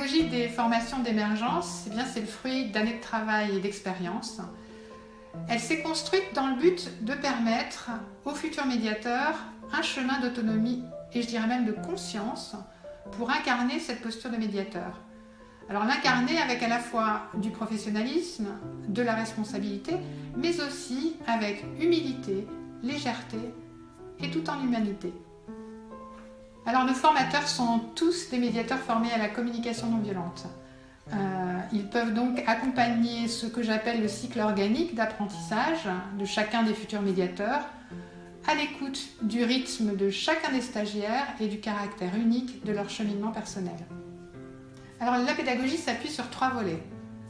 pédagogie des formations d'émergence, c'est le fruit d'années de travail et d'expérience. Elle s'est construite dans le but de permettre aux futurs médiateurs un chemin d'autonomie et je dirais même de conscience pour incarner cette posture de médiateur. Alors l'incarner avec à la fois du professionnalisme, de la responsabilité, mais aussi avec humilité, légèreté et tout en humanité. Alors nos formateurs sont tous des médiateurs formés à la communication non violente. Ils peuvent donc accompagner ce que j'appelle le cycle organique d'apprentissage de chacun des futurs médiateurs, à l'écoute du rythme de chacun des stagiaires et du caractère unique de leur cheminement personnel. Alors la pédagogie s'appuie sur 3 volets.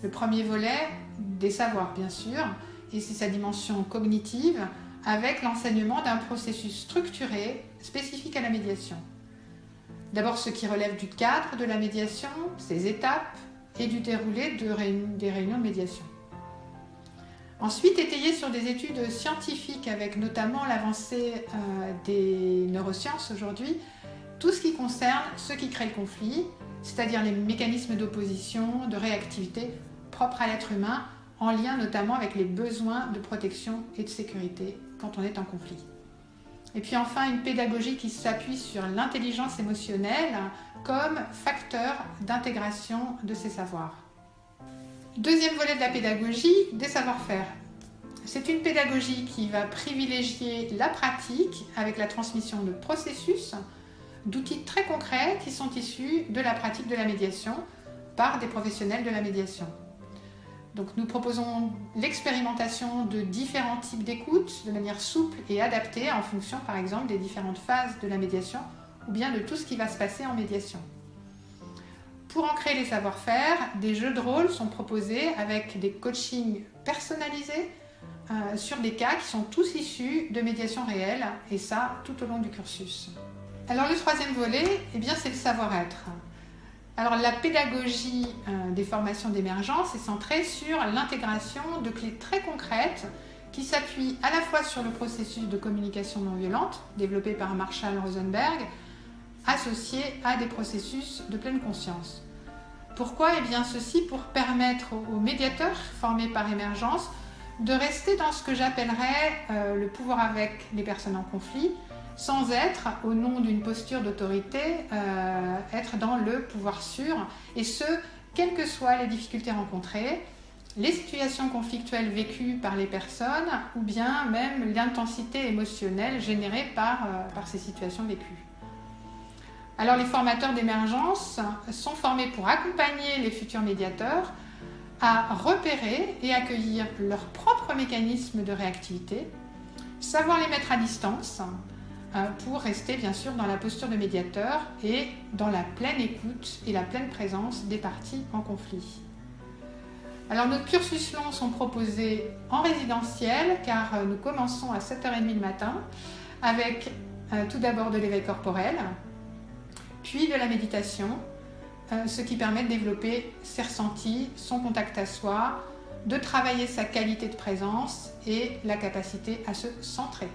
Le premier volet, des savoirs bien sûr, et c'est sa dimension cognitive, avec l'enseignement d'un processus structuré spécifique à la médiation. D'abord ce qui relève du cadre de la médiation, ses étapes et du déroulé des réunions de médiation. Ensuite, étayé sur des études scientifiques avec notamment l'avancée des neurosciences aujourd'hui, tout ce qui concerne ce qui crée le conflit, c'est-à-dire les mécanismes d'opposition, de réactivité propres à l'être humain, en lien notamment avec les besoins de protection et de sécurité quand on est en conflit. Et puis enfin, une pédagogie qui s'appuie sur l'intelligence émotionnelle comme facteur d'intégration de ces savoirs. Deuxième volet de la pédagogie, des savoir-faire. C'est une pédagogie qui va privilégier la pratique avec la transmission de processus, d'outils très concrets qui sont issus de la pratique de la médiation par des professionnels de la médiation. Donc nous proposons l'expérimentation de différents types d'écoute de manière souple et adaptée en fonction par exemple des différentes phases de la médiation ou bien de tout ce qui va se passer en médiation. Pour ancrer les savoir-faire, des jeux de rôle sont proposés avec des coachings personnalisés sur des cas qui sont tous issus de médiation réelle et ça tout au long du cursus. Alors le troisième volet, c'est le savoir-être. Alors la pédagogie des formations d'émergence est centrée sur l'intégration de clés très concrètes qui s'appuient à la fois sur le processus de communication non violente développé par Marshall Rosenberg, associé à des processus de pleine conscience. Pourquoi ? Ceci pour permettre aux médiateurs formés par émergence de rester dans ce que j'appellerais le pouvoir avec les personnes en conflit, sans être, au nom d'une posture d'autorité, être dans le pouvoir sûr, et ce, quelles que soient les difficultés rencontrées, les situations conflictuelles vécues par les personnes, ou bien même l'intensité émotionnelle générée par ces situations vécues. Alors les formateurs d'émergence sont formés pour accompagner les futurs médiateurs à repérer et accueillir leurs propres mécanismes de réactivité, savoir les mettre à distance, pour rester bien sûr dans la posture de médiateur et dans la pleine écoute et la pleine présence des parties en conflit. Alors nos cursus longs sont proposés en résidentiel car nous commençons à 7h30 le matin avec tout d'abord de l'éveil corporel, puis de la méditation, ce qui permet de développer ses ressentis, son contact à soi, de travailler sa qualité de présence et la capacité à se centrer.